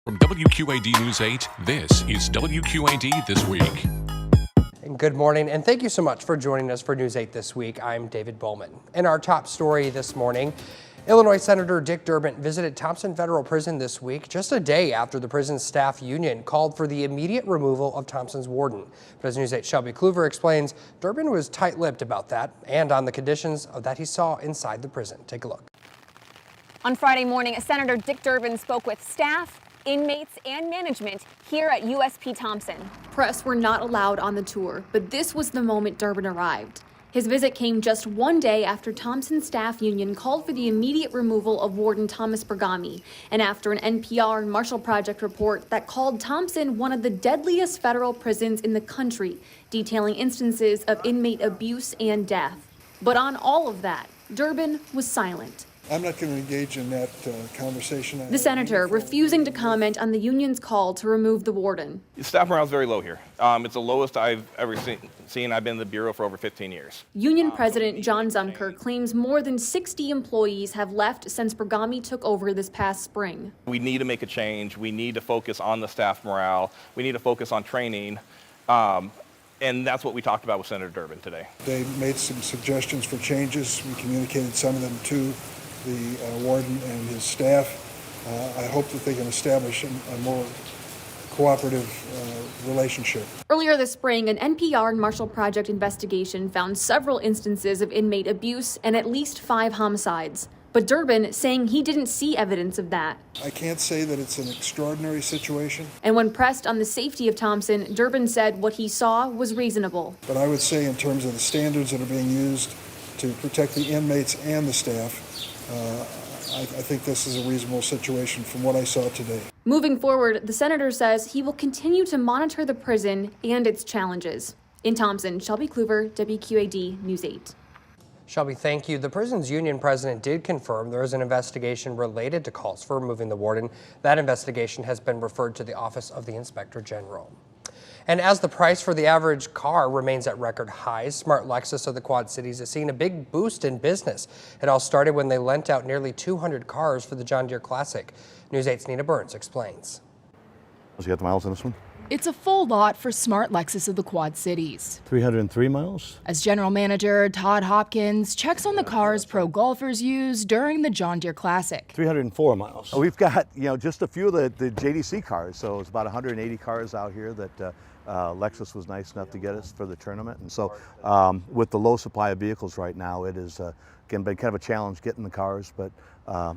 From WQAD News 8, this is WQAD This Week. Good morning, and thank you so much for joining us for News 8 This Week. I'm David Bohlman. In our top story this morning, Illinois Senator Dick Durbin visited Thomson Federal Prison this week, just a day after the prison's staff union called for the immediate removal of Thomson's warden. But as News 8's Shelby Kluver explains, Durbin was tight-lipped about that and on the conditions that he saw inside the prison. Take a look. On Friday morning, Senator Dick Durbin spoke with staff, inmates, and management here at USP Thomson. Press were not allowed on the tour, but this was the moment Durbin arrived. His visit came just one day after Thomson staff union called for the immediate removal of Warden Thomas Bergami, and after an NPR and Marshall Project report that called Thomson one of the deadliest federal prisons in the country, detailing instances of inmate abuse and death. But on all of that, Durbin was silent. I'm not going to engage in that conversation. The senator refusing to comment on the union's call to remove the warden. Staff morale is very low here. It's the lowest I've ever seen. I've been in the Bureau for over 15 years. Union President John Zumker claims more than 60 employees have left since Bergami took over this past spring. We need to make a change. We need to focus on the staff morale. We need to focus on training. And that's what we talked about with Senator Durbin today. They made some suggestions for changes. We communicated some of them to the warden and his staff. I hope that they can establish a more cooperative relationship. Earlier this spring, an NPR and Marshall Project investigation found several instances of inmate abuse and at least 5 homicides. But Durbin saying he didn't see evidence of that. I can't say that it's an extraordinary situation. And when pressed on the safety of Thomson, Durbin said what he saw was reasonable. But I would say in terms of the standards that are being used to protect the inmates and the staff, I think this is a reasonable situation from what I saw today. Moving forward, the senator says he will continue to monitor the prison and its challenges. In Thomson, Shelby Kluver, WQAD News 8. Shelby, thank you. The prison's union president did confirm there is an investigation related to calls for removing the warden. That investigation has been referred to the Office of the Inspector General. And as the price for the average car remains at record highs, Smart Lexus of the Quad Cities is seeing a big boost in business. It all started when they lent out nearly 200 cars for the John Deere Classic. News 8's Nina Burns explains. You got the miles on this one? It's a full lot for Smart Lexus of the Quad Cities. 303 miles. As general manager Todd Hopkins checks on the cars pro golfers use during the John Deere Classic. 304 miles. We've got, just a few of the JDC cars, so it's about 180 cars out here that Lexus was nice enough to get us for the tournament. And so with the low supply of vehicles right now, it is again been kind of a challenge getting the cars, but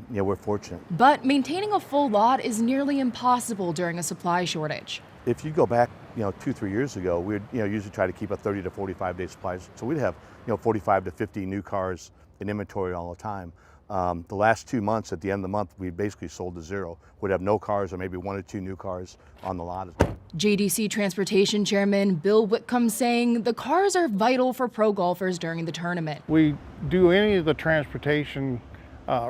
we're fortunate. But maintaining a full lot is nearly impossible during a supply shortage. If you go back, 2-3 years ago, we'd usually try to keep a 30 to 45 day supply. So we'd have 45 to 50 new cars in inventory all the time. The last 2 months, at the end of the month, we basically sold to zero. We'd have no cars or maybe 1 or 2 new cars on the lot. JDC Transportation Chairman Bill Whitcomb saying the cars are vital for pro golfers during the tournament. We do any of the transportation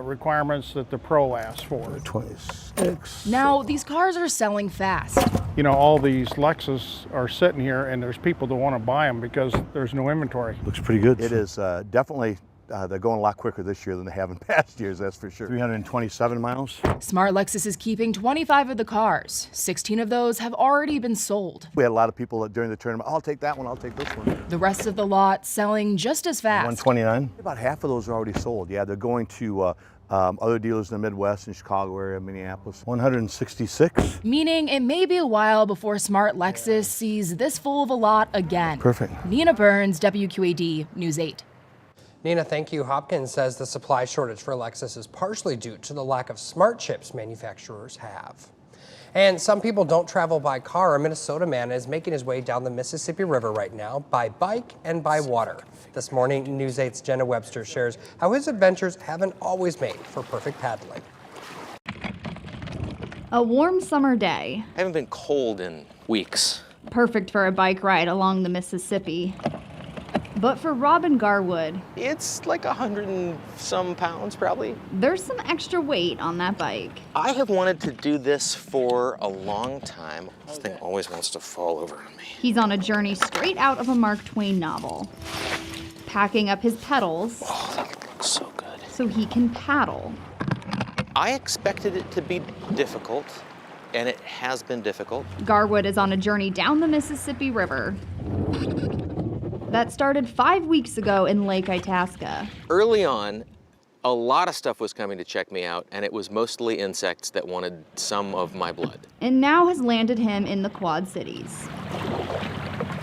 requirements that the pro asks for. 26. Now, these cars are selling fast. All these Lexus are sitting here and there's people that want to buy them because there's no inventory. Looks pretty good. It is definitely, they're going a lot quicker this year than they have in past years, that's for sure. 327 miles. Smart Lexus is keeping 25 of the cars. 16 of those have already been sold. We had a lot of people during the tournament, I'll take that one, I'll take this one. The rest of the lot selling just as fast. 129. About half of those are already sold. Yeah, they're going to other dealers in the Midwest and Chicago area, Minneapolis. 166. Meaning it may be a while before Smart Lexus sees this full of a lot again. Perfect. Nina Burns, WQAD News 8. Nina, thank you. Hopkins says the supply shortage for Lexus is partially due to the lack of smart chips manufacturers have. And some people don't travel by car. A Minnesota man is making his way down the Mississippi River right now by bike and by water. This morning, News 8's Jenna Webster shares how his adventures haven't always made for perfect paddling. A warm summer day. I haven't been cold in weeks. Perfect for a bike ride along the Mississippi. But for Robin Garwood, it's like 100 and some pounds probably. There's some extra weight on that bike. I have wanted to do this for a long time. This thing always wants to fall over on me. He's on a journey straight out of a Mark Twain novel. Packing up his pedals. Oh, that looks so good. So he can paddle. I expected it to be difficult. and it has been difficult. Garwood is on a journey down the Mississippi River that started 5 weeks ago in Lake Itasca. Early on, a lot of stuff was coming to check me out, and it was mostly insects that wanted some of my blood. And now has landed him in the Quad Cities.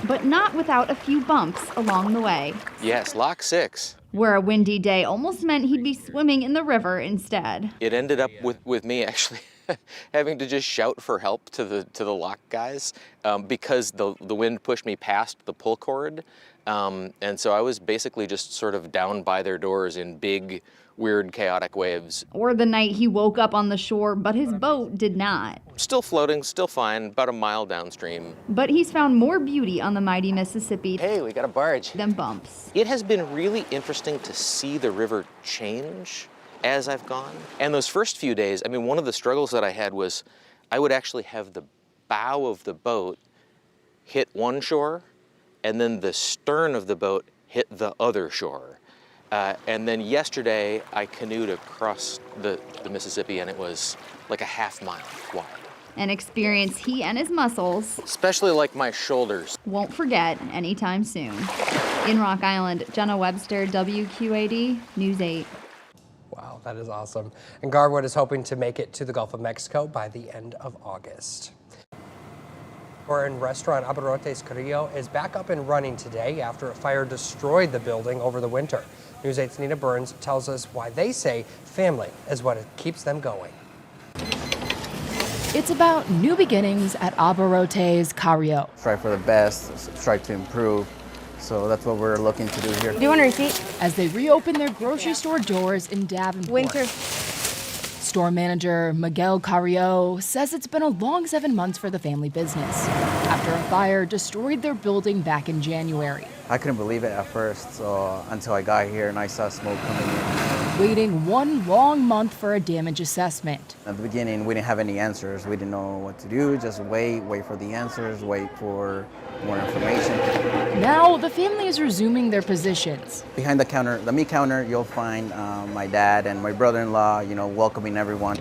But not without a few bumps along the way. Yes, Lock 6. Where a windy day almost meant he'd be swimming in the river instead. It ended up with me actually having to just shout for help to the lock guys because the wind pushed me past the pull cord. And so I was basically just sort of down by their doors in big, weird, chaotic waves. Or the night he woke up on the shore, but his boat did not. Still floating, still fine, about a mile downstream. But he's found more beauty on the mighty Mississippi. Hey, we got a barge. Than bumps. It has been really interesting to see the river change as I've gone. And those first few days, I mean, one of the struggles that I had was I would actually have the bow of the boat hit one shore, and then the stern of the boat hit the other shore. And then yesterday, I canoed across the Mississippi, and it was like a half mile wide. An experience he and his muscles, especially like my shoulders, won't forget anytime soon. In Rock Island, Jenna Webster, WQAD, News 8. Wow, that is awesome. And Garwood is hoping to make it to the Gulf of Mexico by the end of August. And restaurant Aborrotes Carrillo is back up and running today after a fire destroyed the building over the winter. News 8's Nina Burns tells us why they say family is what keeps them going. It's about new beginnings at Aborrotes Carrillo. Strive for the best, strive to improve. So that's what we're looking to do here. Do you want a receipt? As they reopen their grocery store doors in Davenport. Winter. Store manager Miguel Carrillo says it's been a long 7 months for the family business after a fire destroyed their building back in January. I couldn't believe it at first, so until I got here and I saw smoke coming in. Waiting one long month for a damage assessment. At the beginning, we didn't have any answers. We didn't know what to do, just wait for the answers, wait for more information. Now, the family is resuming their positions. Behind the counter, the meat counter, you'll find my dad and my brother-in-law, welcoming everyone.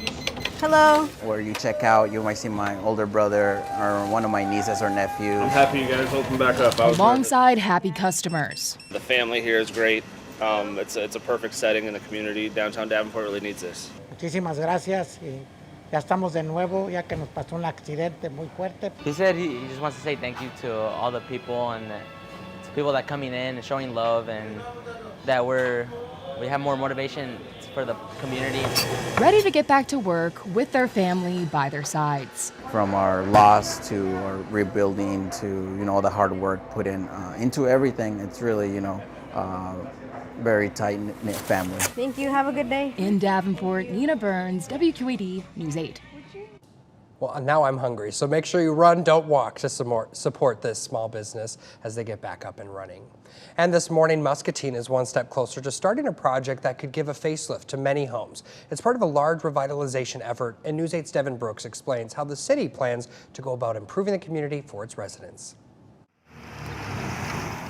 Hello. Where you check out, you might see my older brother or one of my nieces or nephews. I'm happy you guys opened back up. Alongside happy customers. The family here is great. It's a perfect setting in the community. Downtown Davenport really needs this. Muchísimas gracias. Ya estamos de nuevo, ya que nos pasó un accidente muy fuerte. He said he just wants to say thank you to all the people and to people that coming in and showing love, and that we have more motivation for the community. Ready to get back to work with their family by their sides. From our loss to our rebuilding to all the hard work put into everything, it's really very tight-knit family. Thank you. Have a good day. In Davenport, Nina Burns, WQAD News 8. Well, now I'm hungry, so make sure you run, don't walk to support this small business as they get back up and running. And this morning, Muscatine is one step closer to starting a project that could give a facelift to many homes. It's part of a large revitalization effort, and News 8's Devin Brooks explains how the city plans to go about improving the community for its residents.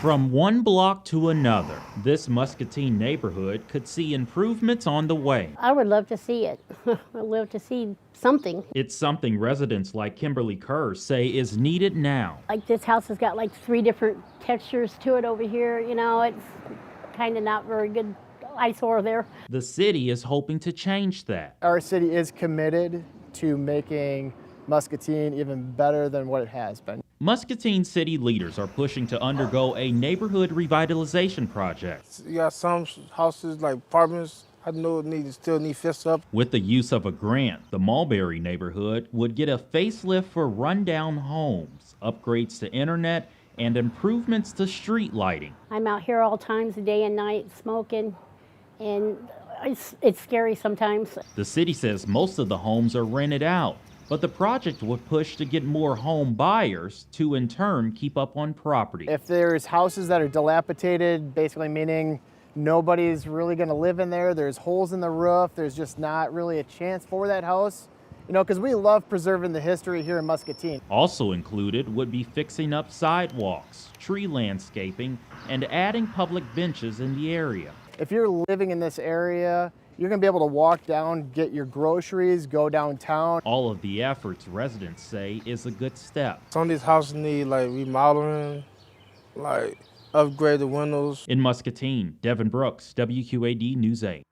From one block to another, this Muscatine neighborhood could see improvements on the way. I would love to see it. I'd love to see something. It's something residents like Kimberly Kerr say is needed now. Like this house has got like 3 different textures to it over here. It's kind of not very good eyesore there. The city is hoping to change that. Our city is committed to making Muscatine even better than what it has been. Muscatine city leaders are pushing to undergo a neighborhood revitalization project. You got some houses like apartments, I know still need fixed up. With the use of a grant, the Mulberry neighborhood would get a facelift for rundown homes, upgrades to internet, and improvements to street lighting. I'm out here all times, day and night, smoking, and it's scary sometimes. The city says most of the homes are rented out, but the project would push to get more home buyers to, in turn, keep up on property. If there's houses that are dilapidated, basically meaning nobody's really going to live in there, there's holes in the roof, there's just not really a chance for that house, because we love preserving the history here in Muscatine. Also included would be fixing up sidewalks, tree landscaping, and adding public benches in the area. If you're living in this area You're going to be able to walk down, get your groceries, go downtown. All of the efforts, residents say, is a good step. Some of these houses need like remodeling, like upgrade the windows. In Muscatine, Devin Brooks, WQAD News 8.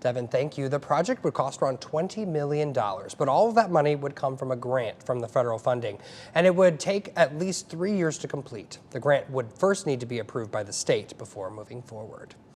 Devin, thank you. The project would cost around $20 million, but all of that money would come from a grant from the federal funding, and it would take at least 3 years to complete. The grant would first need to be approved by the state before moving forward.